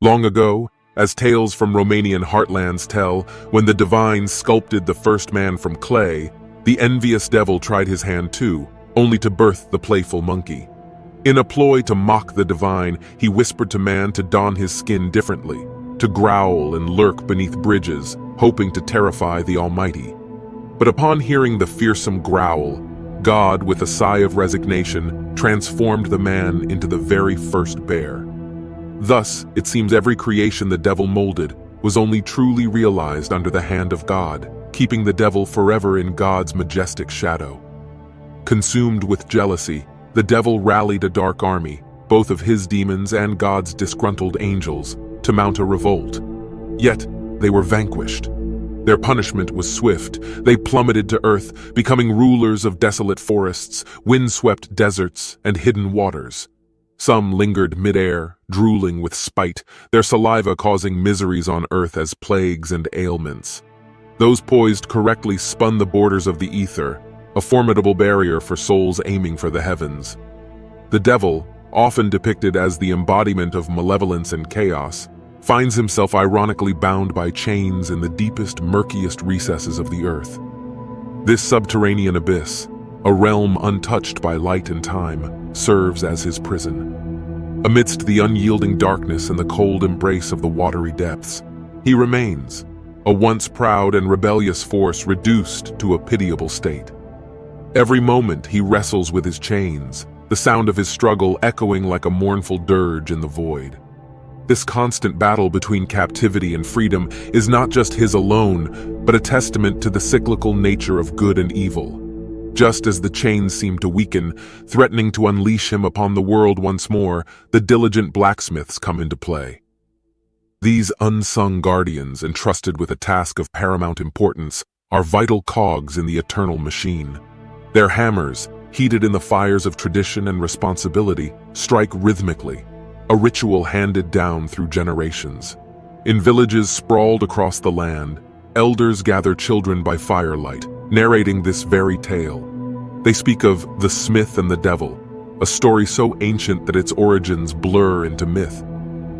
Long ago, as tales from Romanian heartlands tell, when the divine sculpted the first man from clay, the envious devil tried his hand too, only to birth the playful monkey. In a ploy to mock the divine, he whispered to man to don his skin differently, to growl and lurk beneath bridges, hoping to terrify the Almighty. But upon hearing the fearsome growl, God, with a sigh of resignation, transformed the man into the very first bear. Thus, it seems every creation the devil molded was only truly realized under the hand of God, keeping the devil forever in God's majestic shadow. Consumed with jealousy, the devil rallied a dark army, both of his demons and God's disgruntled angels, to mount a revolt. Yet, they were vanquished. Their punishment was swift. They plummeted to earth, becoming rulers of desolate forests, windswept deserts, and hidden waters. Some lingered midair, drooling with spite, their saliva causing miseries on earth as plagues and ailments. Those poised correctly spun the borders of the ether, a formidable barrier for souls aiming for the heavens. The devil, often depicted as the embodiment of malevolence and chaos, finds himself ironically bound by chains in the deepest, murkiest recesses of the earth. This subterranean abyss, a realm untouched by light and time, serves as his prison. Amidst the unyielding darkness and the cold embrace of the watery depths, he remains, a once proud and rebellious force reduced to a pitiable state. Every moment he wrestles with his chains, the sound of his struggle echoing like a mournful dirge in the void. This constant battle between captivity and freedom is not just his alone, but a testament to the cyclical nature of good and evil. Just as the chains seem to weaken, threatening to unleash him upon the world once more, the diligent blacksmiths come into play. These unsung guardians, entrusted with a task of paramount importance, are vital cogs in the eternal machine. Their hammers, heated in the fires of tradition and responsibility, strike rhythmically, a ritual handed down through generations. In villages sprawled across the land, elders gather children by firelight, narrating this very tale. They speak of the smith and the devil, a story so ancient that its origins blur into myth.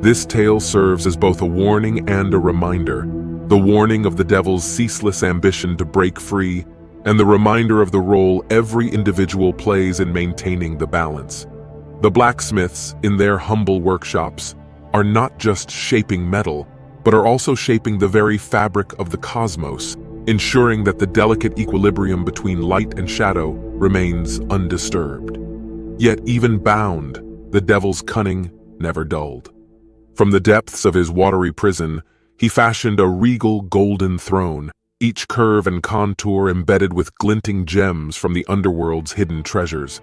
This tale serves as both a warning and a reminder, the warning of the devil's ceaseless ambition to break free, and the reminder of the role every individual plays in maintaining the balance. The blacksmiths, in their humble workshops, are not just shaping metal, but are also shaping the very fabric of the cosmos, ensuring that the delicate equilibrium between light and shadow remains undisturbed. Yet even bound, the devil's cunning never dulled. From the depths of his watery prison, he fashioned a regal golden throne, each curve and contour embedded with glinting gems from the underworld's hidden treasures.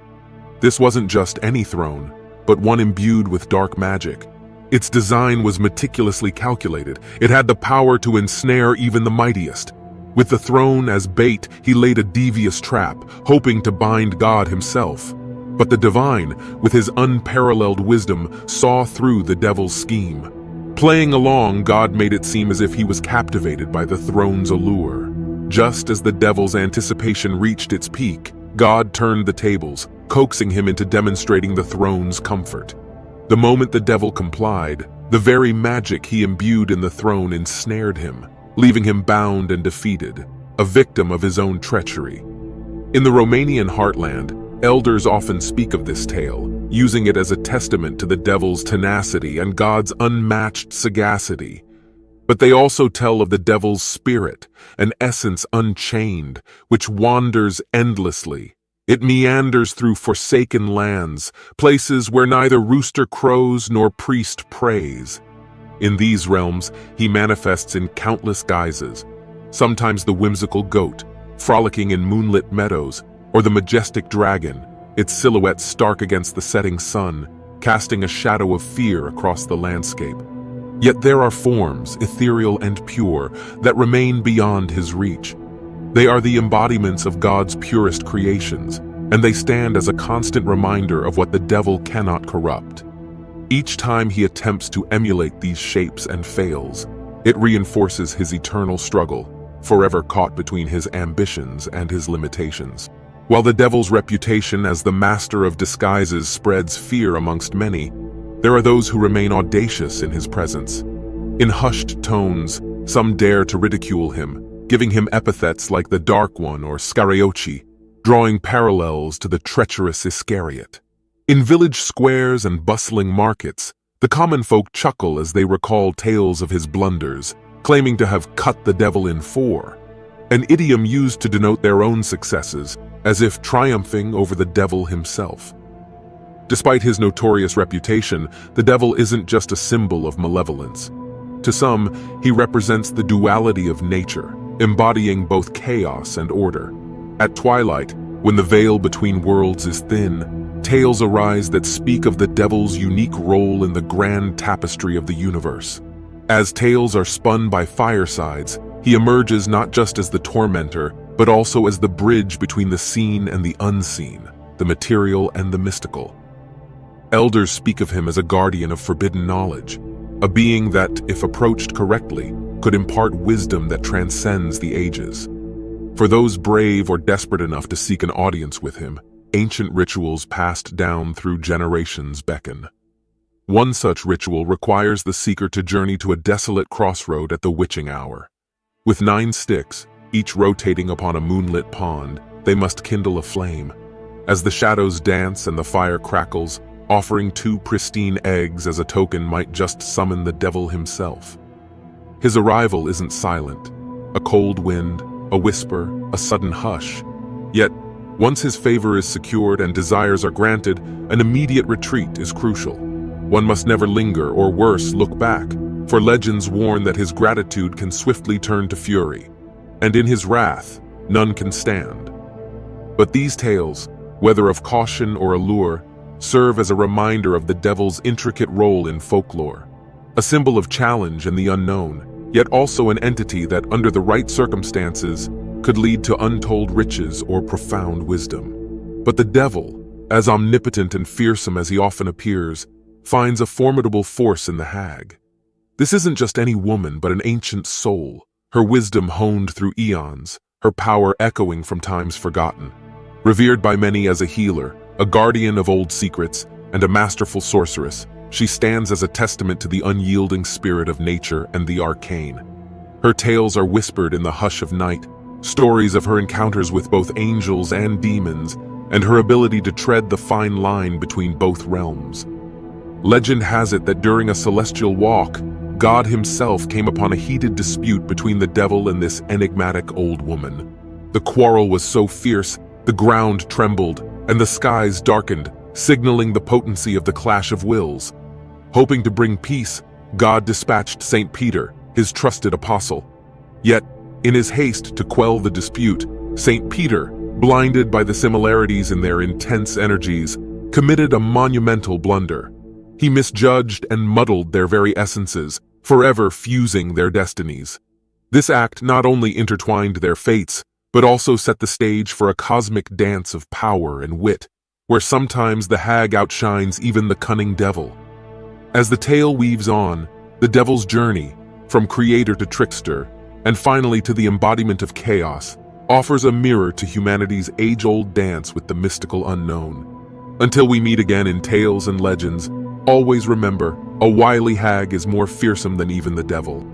This wasn't just any throne, but one imbued with dark magic. Its design was meticulously calculated. It had the power to ensnare even the mightiest. With the throne as bait, he laid a devious trap, hoping to bind God himself. But the divine, with his unparalleled wisdom, saw through the devil's scheme. Playing along, God made it seem as if he was captivated by the throne's allure. Just as the devil's anticipation reached its peak, God turned the tables, coaxing him into demonstrating the throne's comfort. The moment the devil complied, the very magic he imbued in the throne ensnared him, leaving him bound and defeated, a victim of his own treachery. In the Romanian heartland, elders often speak of this tale, using it as a testament to the devil's tenacity and God's unmatched sagacity. But they also tell of the devil's spirit, an essence unchained, which wanders endlessly. It meanders through forsaken lands, places where neither rooster crows nor priest prays. In these realms, he manifests in countless guises, sometimes the whimsical goat, frolicking in moonlit meadows, or the majestic dragon, its silhouette stark against the setting sun, casting a shadow of fear across the landscape. Yet there are forms, ethereal and pure, that remain beyond his reach. They are the embodiments of God's purest creations, and they stand as a constant reminder of what the devil cannot corrupt. Each time he attempts to emulate these shapes and fails, it reinforces his eternal struggle, forever caught between his ambitions and his limitations. While the devil's reputation as the master of disguises spreads fear amongst many, there are those who remain audacious in his presence. In hushed tones, some dare to ridicule him, giving him epithets like the Dark One or Scarioci, drawing parallels to the treacherous Iscariot. In village squares and bustling markets, the common folk chuckle as they recall tales of his blunders, claiming to have cut the devil in four, an idiom used to denote their own successes, as if triumphing over the devil himself. Despite his notorious reputation, the devil isn't just a symbol of malevolence. To some, he represents the duality of nature, embodying both chaos and order. At twilight, when the veil between worlds is thin, tales arise that speak of the devil's unique role in the grand tapestry of the universe. As tales are spun by firesides, he emerges not just as the tormentor, but also as the bridge between the seen and the unseen, the material and the mystical. Elders speak of him as a guardian of forbidden knowledge, a being that, if approached correctly, could impart wisdom that transcends the ages. For those brave or desperate enough to seek an audience with him, ancient rituals passed down through generations beckon. One such ritual requires the seeker to journey to a desolate crossroad at the witching hour. With 9 sticks, each rotating upon a moonlit pond, they must kindle a flame. As the shadows dance and the fire crackles, offering 2 pristine eggs as a token might just summon the devil himself. His arrival isn't silent. A cold wind, a whisper, a sudden hush. Yet, once his favor is secured and desires are granted, an immediate retreat is crucial. One must never linger or worse, look back, for legends warn that his gratitude can swiftly turn to fury, and in his wrath, none can stand. But these tales, whether of caution or allure, serve as a reminder of the devil's intricate role in folklore, a symbol of challenge and the unknown, yet also an entity that, under the right circumstances, could lead to untold riches or profound wisdom. But the devil, as omnipotent and fearsome as he often appears, finds a formidable force in the hag. This isn't just any woman, but an ancient soul, her wisdom honed through eons, her power echoing from times forgotten. Revered by many as a healer, a guardian of old secrets, and a masterful sorceress, she stands as a testament to the unyielding spirit of nature and the arcane. Her tales are whispered in the hush of night, stories of her encounters with both angels and demons, and her ability to tread the fine line between both realms. Legend has it that during a celestial walk, God himself came upon a heated dispute between the devil and this enigmatic old woman. The quarrel was so fierce, the ground trembled, and the skies darkened, signaling the potency of the clash of wills. Hoping to bring peace, God dispatched St. Peter, his trusted apostle. Yet, in his haste to quell the dispute, St. Peter, blinded by the similarities in their intense energies, committed a monumental blunder. He misjudged and muddled their very essences, forever fusing their destinies. This act not only intertwined their fates, but also set the stage for a cosmic dance of power and wit, where sometimes the hag outshines even the cunning devil. As the tale weaves on, the devil's journey, from creator to trickster, and finally to the embodiment of chaos, offers a mirror to humanity's age-old dance with the mystical unknown. Until we meet again in tales and legends, always remember, a wily hag is more fearsome than even the devil.